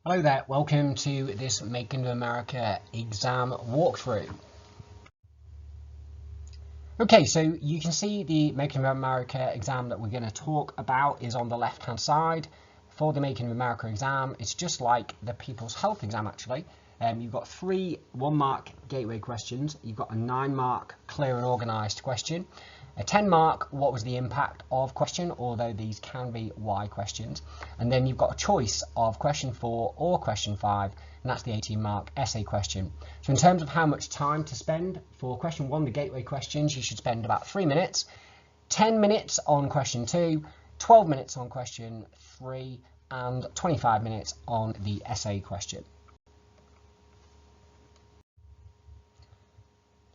Hello there, welcome to this Make in America exam walkthrough. Okay, so you can see the Make in America exam that we're going to talk about is on the left hand side. For the Make in America exam, it's just like the People's Health exam actually. You've got 3 1-mark gateway questions, you've got a 9-mark clear and organised question, a 10-mark what was the impact of question, although these can be why questions, and then you've got a choice of question 4 or question 5, and that's the 18-mark essay question. So in terms of how much time to spend for question 1, the gateway questions, you should spend about 3 minutes, 10 minutes on question 2, 12 minutes on question 3, and 25 minutes on the essay question.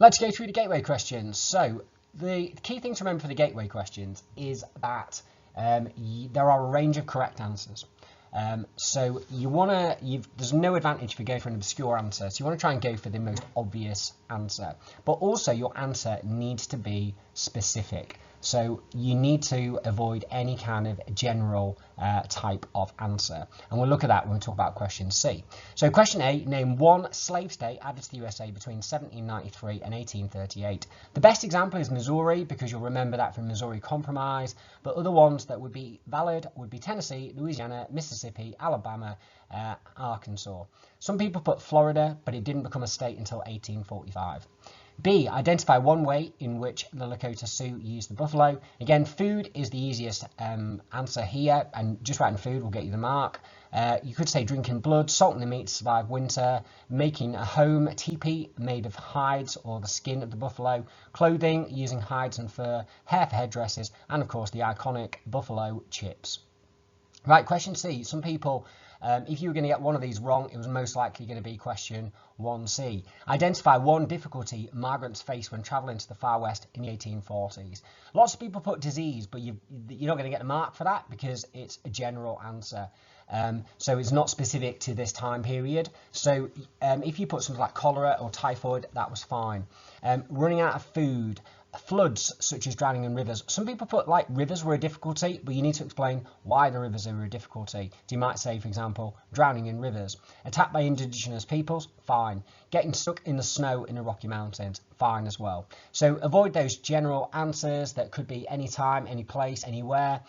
Let's go through the gateway questions. So the key thing to remember for the gateway questions is that there are a range of correct answers. So there's no advantage for going for an obscure answer. So you want to try and go for the most obvious answer. But also your answer needs to be specific. So you need to avoid any kind of general type of answer. And we'll look at that when we talk about question C. So question A, name one slave state added to the USA between 1793 and 1838. The best example is Missouri, because you'll remember that from Missouri Compromise. But other ones that would be valid would be Tennessee, Louisiana, Mississippi, Alabama, Arkansas. Some people put Florida, but it didn't become a state until 1845. B, identify one way in which the Lakota Sioux used the buffalo. Again, food is the easiest answer here, and just writing food will get you the mark. You could say drinking blood, salting the meat to survive winter, making a home, teepee made of hides or the skin of the buffalo, clothing using hides and fur, hair for headdresses, and of course the iconic buffalo chips. Right, question C. Some people, if you were going to get one of these wrong, it was most likely going to be question 1C. Identify one difficulty migrants face when travelling to the far west in the 1840s. Lots of people put disease, but you're not going to get a mark for that because it's a general answer. So it's not specific to this time period. So if you put something like cholera or typhoid, that was fine. Running out of food. Floods such as drowning in rivers. Some people put like rivers were a difficulty, but you need to explain why the rivers are a difficulty. So you might say, for example, drowning in rivers. Attacked by indigenous peoples, fine. Getting stuck in the snow in the Rocky Mountains, fine as well. So avoid those general answers that could be any time, any place, anywhere.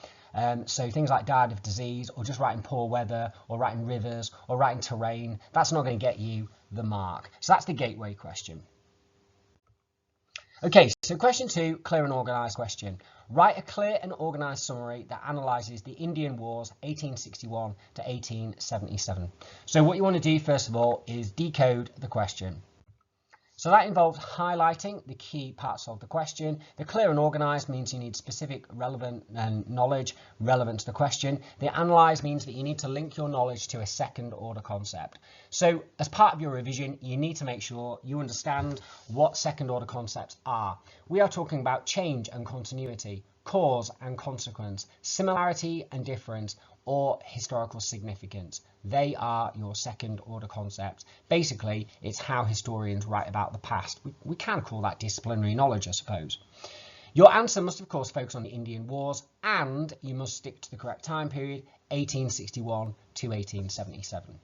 So things like died of disease, or just writing poor weather, or writing rivers, or writing terrain. That's not going to get you the mark. So that's the gateway question. Okay, so question 2, clear and organised question. Write a clear and organised summary that analyses the Indian Wars 1861 to 1877. So what you want to do first of all is decode the question. So that involves highlighting the key parts of the question. The clear and organised means you need specific relevant knowledge relevant to the question. The analyse means that you need to link your knowledge to a second order concept. So as part of your revision, you need to make sure you understand what second order concepts are. We are talking about change and continuity, cause and consequence, similarity and difference, or historical significance. They are your second order concepts. Basically, it's how historians write about the past. We can call that disciplinary knowledge, I suppose. Your answer must, of course, focus on the Indian Wars, and you must stick to the correct time period, 1861 to 1877.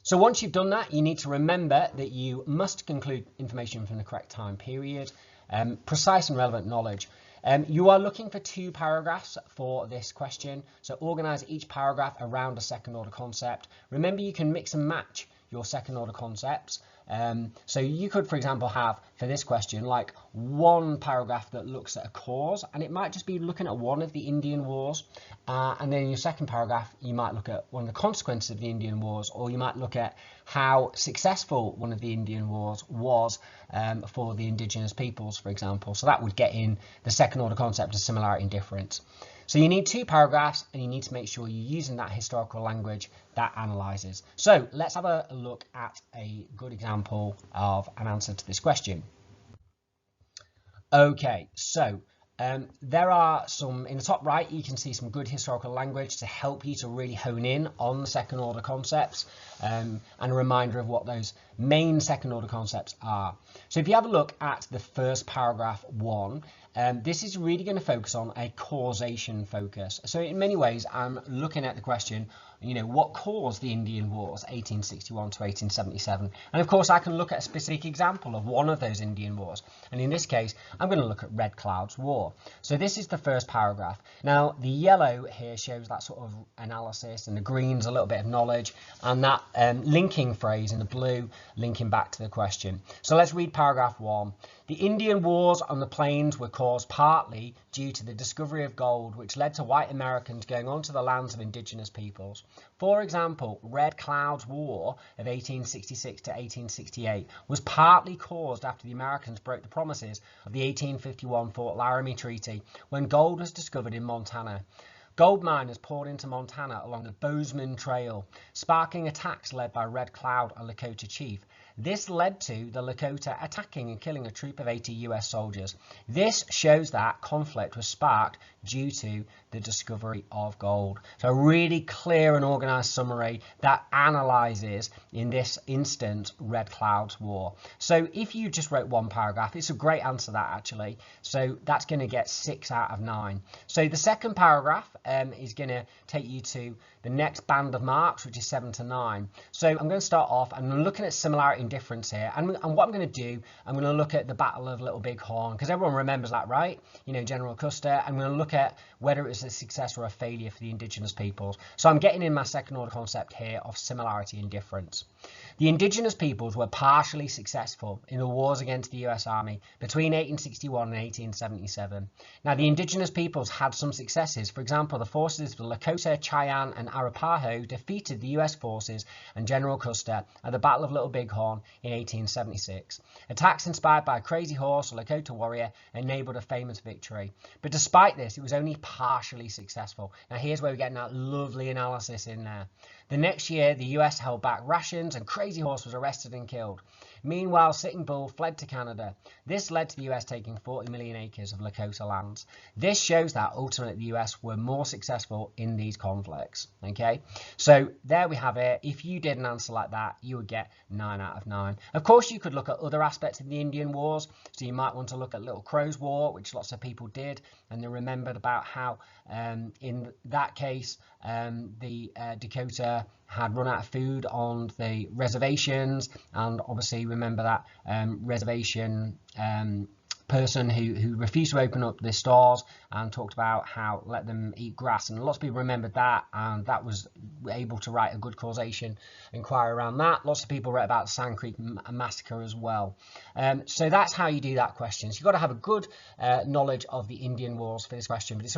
So once you've done that, you need to remember that you must conclude information from the correct time period, precise and relevant knowledge. You are looking for 2 paragraphs for this question, so organise each paragraph around a second order concept. Remember, you can mix and match your second order concepts. So you could, for example, have for this question like one paragraph that looks at a cause, and it might just be looking at one of the Indian Wars, and then in your second paragraph you might look at one of the consequences of the Indian Wars, or you might look at how successful one of the Indian Wars was for the indigenous peoples, for example. So that would get in the second order concept of similarity and difference. So you need 2 paragraphs, and you need to make sure you're using that historical language that analyses. So let's have a look at a good example of an answer to this question. Okay, so there are some, in the top right, you can see some good historical language to help you to really hone in on the second order concepts, and a reminder of what those main second order concepts are. So if you have a look at the first paragraph 1, this is really going to focus on a causation focus. So in many ways, I'm looking at the question, what caused the Indian Wars, 1861 to 1877? And of course, I can look at a specific example of one of those Indian Wars. And in this case, I'm going to look at Red Cloud's War. So this is the first paragraph. Now, the yellow here shows that sort of analysis, and the green's a little bit of knowledge, and that linking phrase in the blue linking back to the question. So let's read paragraph 1. The Indian Wars on the plains were caused partly due to the discovery of gold, which led to white Americans going onto the lands of indigenous peoples. For example, Red Cloud's War of 1866 to 1868 was partly caused after the Americans broke the promises of the 1851 Fort Laramie Treaty, when gold was discovered in Montana. Gold miners poured into Montana along the Bozeman Trail, sparking attacks led by Red Cloud, a Lakota chief. This led to the Lakota attacking and killing a troop of 80 US soldiers. This shows that conflict was sparked due to the discovery of gold. So a really clear and organised summary that analyses, in this instance, Red Cloud's War. So if you just wrote one paragraph, it's a great answer, that actually. So that's going to get 6 out of 9. So the second paragraph is going to take you to the next band of marks, which is 7 to 9. So I'm going to start off, I'm looking at similarity and difference here. And what I'm going to do, I'm going to look at the Battle of Little Bighorn, because everyone remembers that, right? General Custer. I'm going to look at whether it was a success or a failure for the indigenous peoples. So I'm getting in my second order concept here of similarity and difference. The indigenous peoples were partially successful in the wars against the US Army between 1861 and 1877. Now, the indigenous peoples had some successes. For example, the forces of the Lakota, Cheyenne, and Arapaho defeated the US forces and General Custer at the Battle of Little Bighorn in 1876. Attacks inspired by Crazy Horse, a Lakota warrior, enabled a famous victory. But despite this, it was only partially successful. Now, here's where we're getting that lovely analysis in there. The next year, the US held back rations and Crazy Horse was arrested and killed. Meanwhile, Sitting Bull fled to Canada. This led to the US taking 40 million acres of Lakota lands. This shows that ultimately the US were more successful in these conflicts. Okay, so there we have it. If you did an answer like that, you would get 9 out of 9. Of course, you could look at other aspects of the Indian Wars. So you might want to look at Little Crow's War, which lots of people did, and they remembered about how in that case the Dakota had run out of food on the reservations, and obviously remember that reservation person who refused to open up the stores and talked about how let them eat grass, and lots of people remembered that, and that was able to write a good causation inquiry around that. Lots of people wrote about the Sand Creek massacre as well. So that's how you do that question. So you've got to have a good knowledge of the Indian Wars for this question, but it's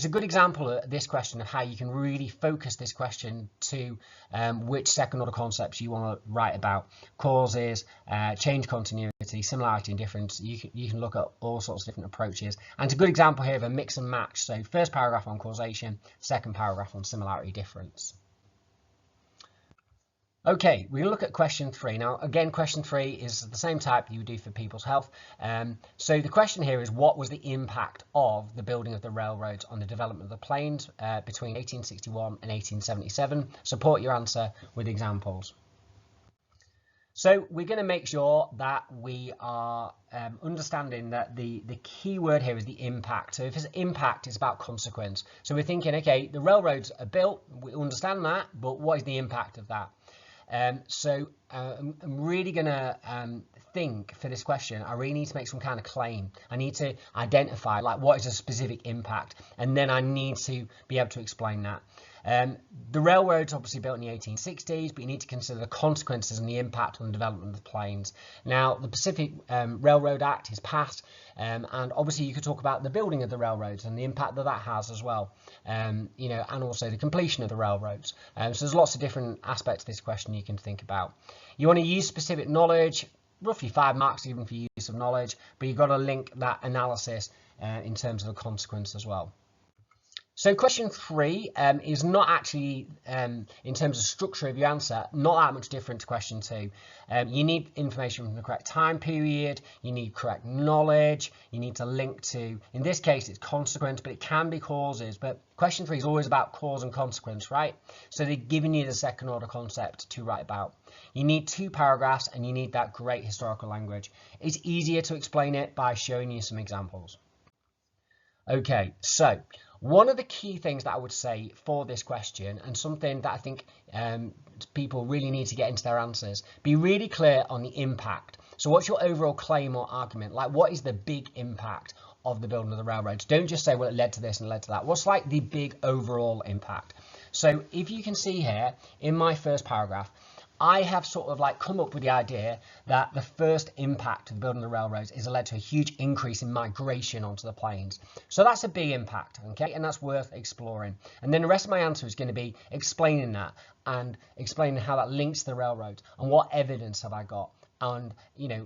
a good example of this question of how you can really focus this question to which second order concepts you want to write about: causes, change continuity, similarity and difference. You can look at all sorts of different approaches, and it's a good example here of a mix and match. So first paragraph on causation, second paragraph on similarity difference. Okay, we look at question 3. Now, again, question 3 is the same type you would do for people's health. So the question here is, what was the impact of the building of the railroads on the development of the plains between 1861 and 1877? Support your answer with examples. So we're going to make sure that we are understanding that the key word here is the impact. So if it's impact, it's about consequence. So we're thinking, okay, the railroads are built, we understand that, but what is the impact of that? So I'm really going to think for this question, I really need to make some kind of claim. I need to identify, like, what is a specific impact, and then I need to be able to explain that. The railroads obviously built in the 1860s, but you need to consider the consequences and the impact on the development of the plains. Now, the Pacific Railroad Act is passed, and obviously you could talk about the building of the railroads and the impact that that has as well, and also the completion of the railroads. So there's lots of different aspects of this question you can think about. You want to use specific knowledge, roughly 5 marks given for use of knowledge, but you've got to link that analysis in terms of the consequence as well. So question 3 is not actually, in terms of structure of your answer, not that much different to question 2. You need information from the correct time period, you need correct knowledge, you need to link to, in this case it's consequence, but it can be causes, but question 3 is always about cause and consequence, right? So they're giving you the second order concept to write about. You need 2 paragraphs and you need that great historical language. It's easier to explain it by showing you some examples. Okay, so one of the key things that I would say for this question, and something that I think people really need to get into their answers, be really clear on the impact. So what's your overall claim or argument? Like, what is the big impact of the building of the railroads? Don't just say, well, it led to this and led to that. What's like the big overall impact? So if you can see here in my first paragraph, I have sort of like come up with the idea that the first impact of building the railroads is led to a huge increase in migration onto the plains. So that's a big impact, okay, and that's worth exploring. And then the rest of my answer is going to be explaining that and explaining how that links to the railroads and what evidence have I got, and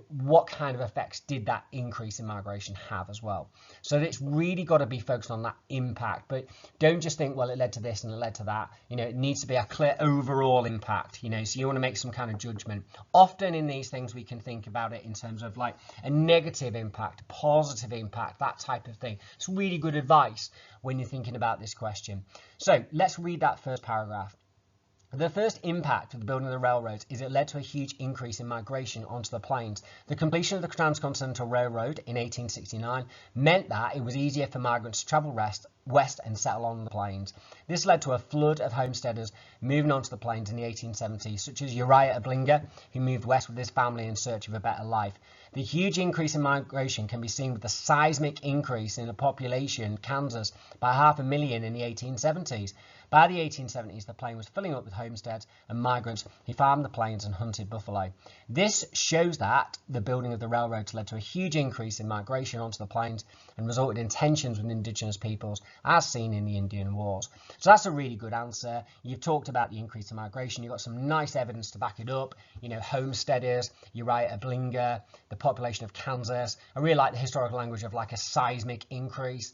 what kind of effects did that increase in migration have as well. So it's really got to be focused on that impact, but don't just think, well, it led to this and it led to that. It needs to be a clear overall impact, so you want to make some kind of judgment. Often in these things we can think about it in terms of like a negative impact, positive impact, that type of thing. It's really good advice when you're thinking about this question. So let's read that first paragraph. The first impact of the building of the railroads is it led to a huge increase in migration onto the plains. The completion of the Transcontinental Railroad in 1869 meant that it was easier for migrants to travel west and settle on the plains. This led to a flood of homesteaders moving onto the plains in the 1870s, such as Uriah Ablinger, who moved west with his family in search of a better life. The huge increase in migration can be seen with the seismic increase in the population in Kansas by 500,000 in the 1870s. By the 1870s, the plain was filling up with homesteads and migrants who farmed the plains and hunted buffalo. This shows that the building of the railroads led to a huge increase in migration onto the plains and resulted in tensions with indigenous peoples, as seen in the Indian Wars. So that's a really good answer. You've talked about the increase in migration. You've got some nice evidence to back it up. Homesteaders, Uriah Ablinger, the population of Kansas. I really like the historical language of like a seismic increase.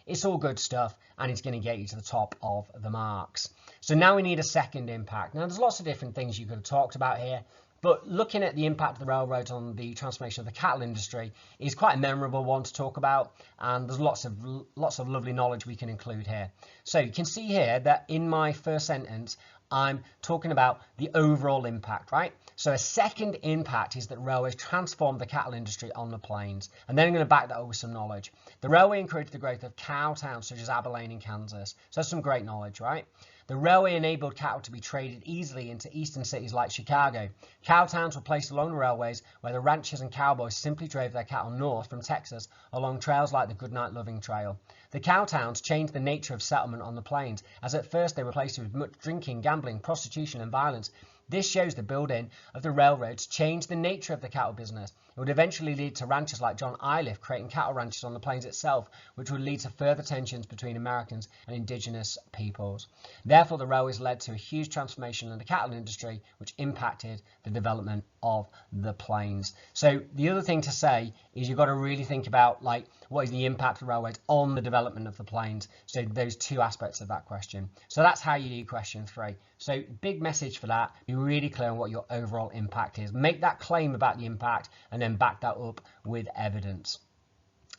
It's all good stuff, and it's going to get you to the top of the marks. So now we need a second impact. Now there's lots of different things you could have talked about here, but looking at the impact of the railroads on the transformation of the cattle industry is quite a memorable one to talk about, and there's lots of lovely knowledge we can include here. So you can see here that in my first sentence I'm talking about the overall impact, right? So a second impact is that railways transformed the cattle industry on the plains. And then I'm going to back that up with some knowledge. The railway encouraged the growth of cow towns such as Abilene in Kansas. So that's some great knowledge, right? The railway enabled cattle to be traded easily into eastern cities like Chicago. Cow towns were placed along the railways where the ranchers and cowboys simply drove their cattle north from Texas along trails like the Goodnight Loving Trail. The cow towns changed the nature of settlement on the plains, as at first they were places with much drinking, gambling, prostitution and violence. This shows the building of the railroads changed the nature of the cattle business. It would eventually lead to ranchers like John Iliff creating cattle ranches on the plains itself, which would lead to further tensions between Americans and indigenous peoples. Therefore, the railways led to a huge transformation in the cattle industry, which impacted the development of the plains. So the other thing to say is you've got to really think about like what is the impact of railways on the development of the plains. So those two aspects of that question. So that's how you do question 3. So big message for that. Be really clear on what your overall impact is. Make that claim about the impact and then back that up with evidence.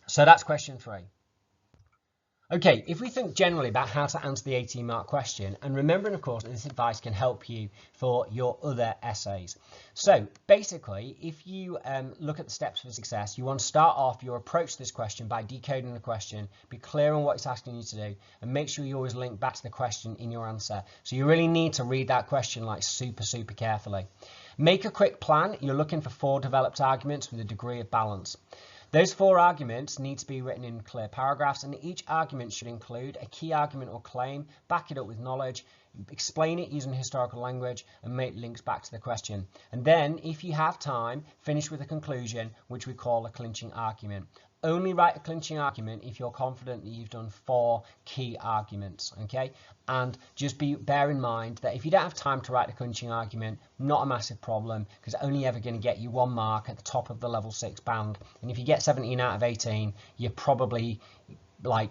So that's question 3. Okay, if we think generally about how to answer the 18-mark question, and remembering, of course, that this advice can help you for your other essays. So basically, if you look at the steps for success, you want to start off your approach to this question by decoding the question, be clear on what it's asking you to do, and make sure you always link back to the question in your answer. So you really need to read that question like super carefully. Make a quick plan. You're looking for 4 developed arguments with a degree of balance. Those 4 arguments need to be written in clear paragraphs, and each argument should include a key argument or claim, back it up with knowledge, explain it using historical language, and make links back to the question. And then, if you have time, finish with a conclusion, which we call a clinching argument. Only write a clinching argument if you're confident that you've done 4 key arguments, okay? And just bear in mind that if you don't have time to write a clinching argument, not a massive problem, because it's only ever going to get you 1 mark at the top of the level 6 band. And if you get 17 out of 18, you're probably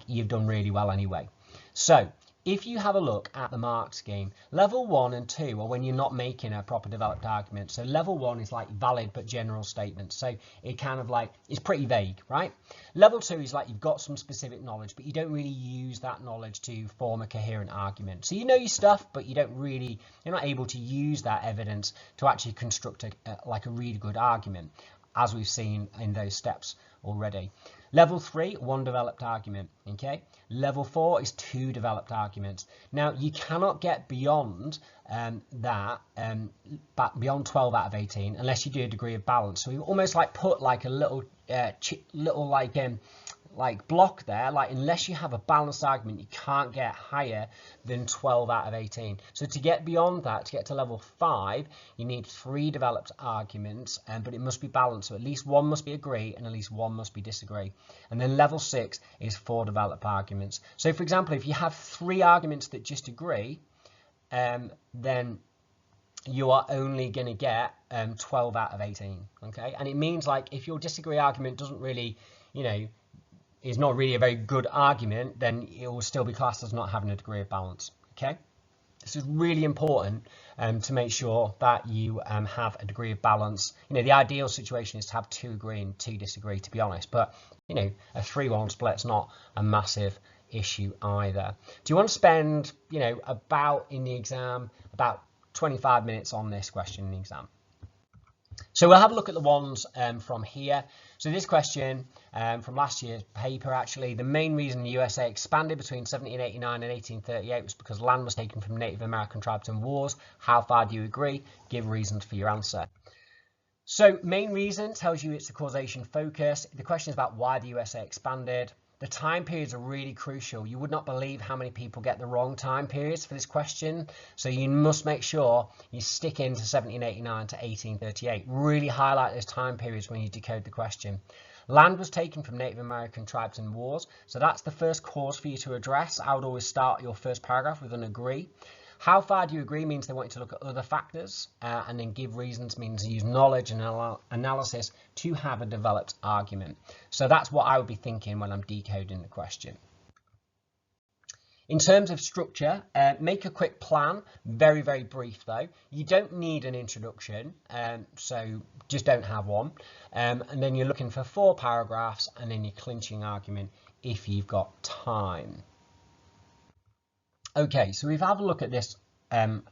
you've done really well anyway. So if you have a look at the mark scheme, level 1 and 2 are when you're not making a proper developed argument. So level 1 is like valid but general statements. So it kind of it's pretty vague, right? Level 2 is like you've got some specific knowledge, but you don't really use that knowledge to form a coherent argument. So you know your stuff, but you're not able to use that evidence to actually construct a really good argument, as we've seen in those steps already. Level 3, 1 developed argument. Okay. Level 4 is 2 developed arguments. Now you cannot get beyond beyond 12 out of 18 unless you do a degree of balance. So we almost like put like a little block there, like unless you have a balanced argument, you can't get higher than 12 out of 18. So to get beyond that, to get to level 5, you need 3 developed arguments, but it must be balanced. So at least 1 must be agree and at least 1 must be disagree. And then level 6 is 4 developed arguments. So for example, if you have 3 arguments that just agree, then you are only going to get 12 out of 18. Okay, and it means like if your disagree argument doesn't really, is not really a very good argument, then it will still be classed as not having a degree of balance. Okay, this is really important to make sure that you have a degree of balance. The ideal situation is to have 2 agree and 2 disagree, to be honest, but a 3-1 split's not a massive issue either. Do you want to spend about in the exam about 25 minutes on this question in the exam? So we'll have a look at the ones from here. So this question from last year's paper, actually, the main reason the USA expanded between 1789 and 1838 was because land was taken from Native American tribes in wars. How far do you agree? Give reasons for your answer. So main reason tells you it's a causation focus. The question is about why the USA expanded. The time periods are really crucial. You would not believe how many people get the wrong time periods for this question. So you must make sure you stick into 1789 to 1838. Really highlight those time periods when you decode the question. Land was taken from Native American tribes in wars. So that's the first cause for you to address. I would always start your first paragraph with an agree. How far do you agree means they want you to look at other factors, and then give reasons means use knowledge and analysis to have a developed argument. So that's what I would be thinking when I'm decoding the question. In terms of structure, make a quick plan, very, very brief though. You don't need an introduction, so just don't have one. And then you're looking for 4 paragraphs and then your clinching argument if you've got time. Okay, so we've had a look at this and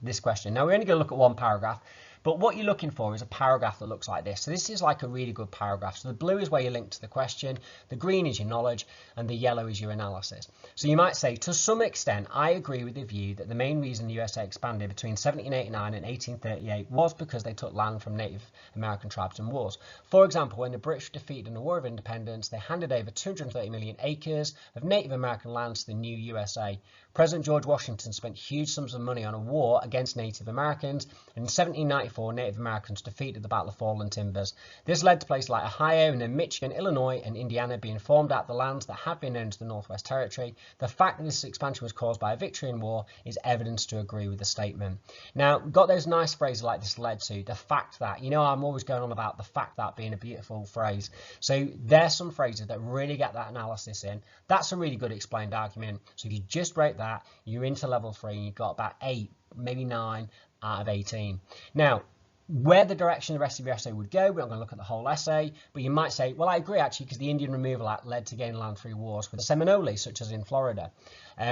this question. Now we're only going to look at 1 paragraph, but what you're looking for is a paragraph that looks like this. So this is like a really good paragraph. So the blue is where you link to the question, the green is your knowledge, and the yellow is your analysis. So you might say, to some extent, I agree with the view that the main reason the USA expanded between 1789 and 1838 was because they took land from Native American tribes in wars. For example, when the British were defeated in the War of Independence, they handed over 230 million acres of Native American land to the new USA. President George Washington spent huge sums of money on a war against Native Americans, and in 1794 Native Americans defeated the Battle of Fallen Timbers. This led to places like Ohio and then Michigan, Illinois and Indiana being formed out of the lands that had been known as the Northwest Territory. The fact that this expansion was caused by a victory in war is evidence to agree with the statement. Now, we've got those nice phrases like this led to, the fact that, I'm always going on about the fact that being a beautiful phrase. So there's some phrases that really get that analysis in. That's a really good explained argument. So if you just rate that, you're into level 3 and you've got about 8, maybe 9 out of 18. Now, where the direction the rest of your essay would go, we're not going to look at the whole essay, but you might say, well, I agree actually, because the Indian Removal Act led to gain land through wars with the Seminole, such as in Florida.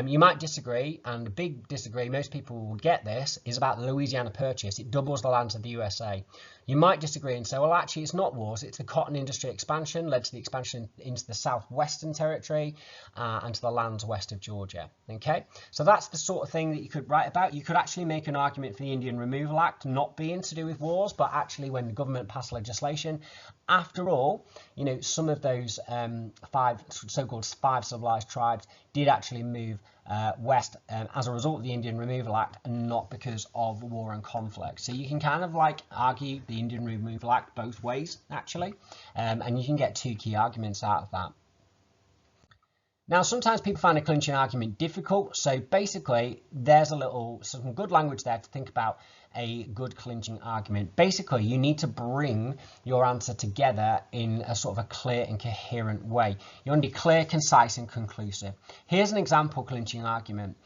You might disagree, and the big disagree, most people will get this, is about the Louisiana Purchase. It doubles the lands of the USA. You might disagree and say, well, actually, it's not wars. It's the cotton industry expansion led to the expansion into the southwestern territory and to the lands west of Georgia. Okay, so that's the sort of thing that you could write about. You could actually make an argument for the Indian Removal Act not being to do with wars, but actually when the government passed legislation. After all, some of those so-called 5 civilized tribes did actually move west as a result of the Indian Removal Act and not because of war and conflict. So you can kind of argue the Indian Removal Act both ways, actually, and you can get 2 key arguments out of that. Now, sometimes people find a clinching argument difficult, so basically there's some good language there to think about a good clinching argument. Basically, you need to bring your answer together in a sort of a clear and coherent way. You want to be clear, concise and conclusive. Here's an example clinching argument.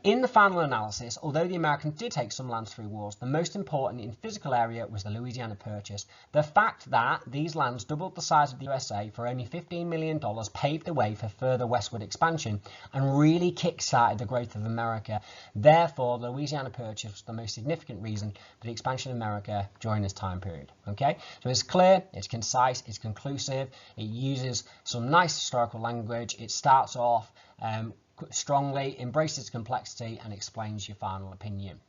In the final analysis, although the Americans did take some lands through wars, the most important in physical area was the Louisiana Purchase. The fact that these lands doubled the size of the USA for only $15 million paved the way for further westward expansion and really kick-started the growth of America. Therefore, the Louisiana Purchase was the most significant reason for the expansion of America during this time period. Okay, so it's clear, it's concise, it's conclusive, it uses some nice historical language, it starts off strongly, embraces complexity, and explains your final opinion.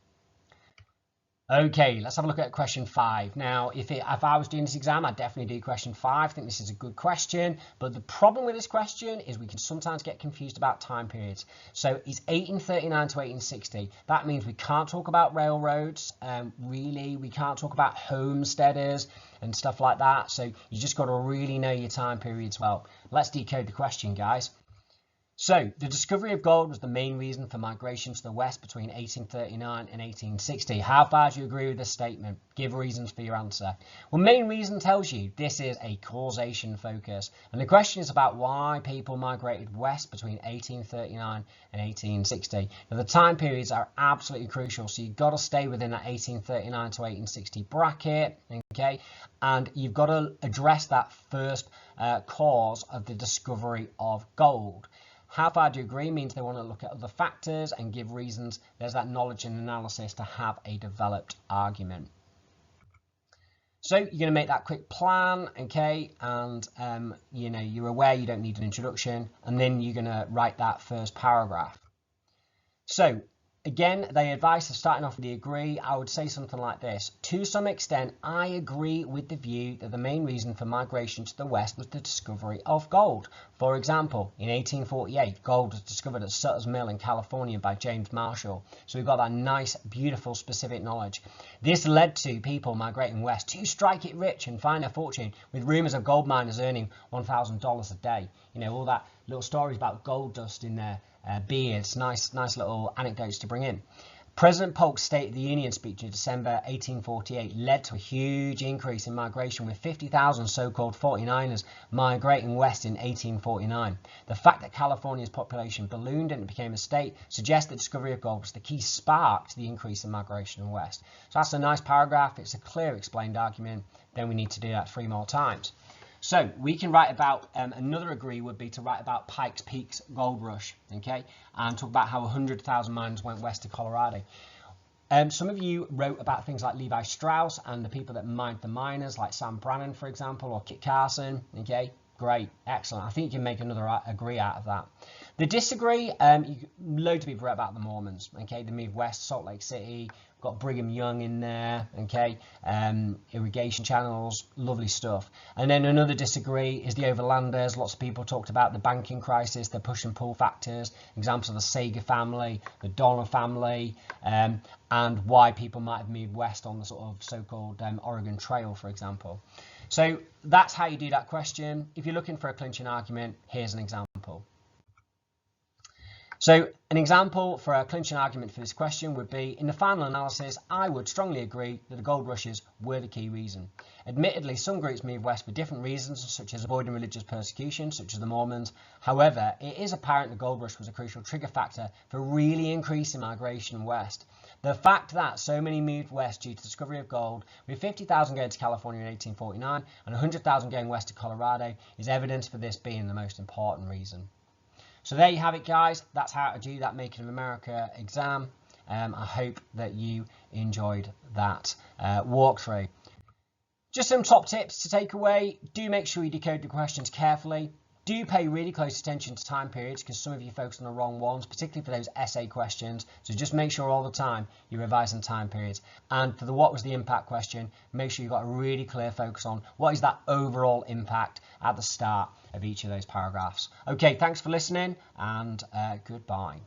Okay, let's have a look at question 5. Now, if I was doing this exam, I'd definitely do question 5. I think this is a good question, but the problem with this question is we can sometimes get confused about time periods. So it's 1839 to 1860. That means we can't talk about railroads, really. We can't talk about homesteaders and stuff like that. So you just got to really know your time periods well. Let's decode the question, guys. So, the discovery of gold was the main reason for migration to the west between 1839 and 1860. How far do you agree with this statement? Give reasons for your answer. Well, main reason tells you this is a causation focus. And the question is about why people migrated west between 1839 and 1860. Now, the time periods are absolutely crucial, so you've got to stay within that 1839 to 1860 bracket, okay? And you've got to address that first cause of the discovery of gold. How far do you agree means they want to look at other factors and give reasons. There's that knowledge and analysis to have a developed argument. So you're going to make that quick plan, okay, and you're aware you don't need an introduction, and then you're going to write that first paragraph. So again, the advice of starting off with the agree, I would say something like this. To some extent, I agree with the view that the main reason for migration to the west was the discovery of gold. For example, in 1848, gold was discovered at Sutter's Mill in California by James Marshall. So we've got that nice, beautiful, specific knowledge. This led to people migrating west to strike it rich and find their fortune, with rumours of gold miners earning $1,000 a day. You know, all that little stories about gold dust in their beards, nice little anecdotes to bring in. President Polk's State of the Union speech in December 1848 led to a huge increase in migration, with 50,000 so-called 49ers migrating west in 1849. The fact that California's population ballooned and it became a state suggests the discovery of gold was the key spark to the increase in migration west. So that's a nice paragraph. It's a clear explained argument. Then we need to do that 3 more times. So we can write about, another agree would be to write about Pikes Peak's gold rush, okay, and talk about how 100,000 miners went west to Colorado. Some of you wrote about things like Levi Strauss and the people that mined the miners, like Sam Brannan, for example, or Kit Carson, okay, great, excellent. I think you can make another agree out of that. The disagree, loads of people wrote about the Mormons, okay, they moved west, Salt Lake City, got Brigham Young in there, okay, irrigation channels, lovely stuff. And then another disagree is the overlanders. Lots of people talked about the banking crisis, the push and pull factors, examples of the Sager family, the Donner family, and why people might have moved west on the sort of so-called Oregon Trail, for example. So that's how you do that question. If you're looking for a clinching argument, here's an example. So an example for a clinching argument for this question would be, in the final analysis, I would strongly agree that the gold rushes were the key reason. Admittedly, some groups moved west for different reasons, such as avoiding religious persecution, such as the Mormons. However, it is apparent the gold rush was a crucial trigger factor for really increasing migration west. The fact that so many moved west due to the discovery of gold, with 50,000 going to California in 1849 and 100,000 going west to Colorado, is evidence for this being the most important reason. So there you have it, guys. That's how to do that Making of America exam. I hope that you enjoyed that walkthrough. Just some top tips to take away. Do make sure you decode the questions carefully. Do pay really close attention to time periods, because some of you focus on the wrong ones, particularly for those essay questions. So just make sure all the time you're revising time periods. And for the what was the impact question, make sure you've got a really clear focus on what is that overall impact at the start of each of those paragraphs. Okay, thanks for listening, and goodbye.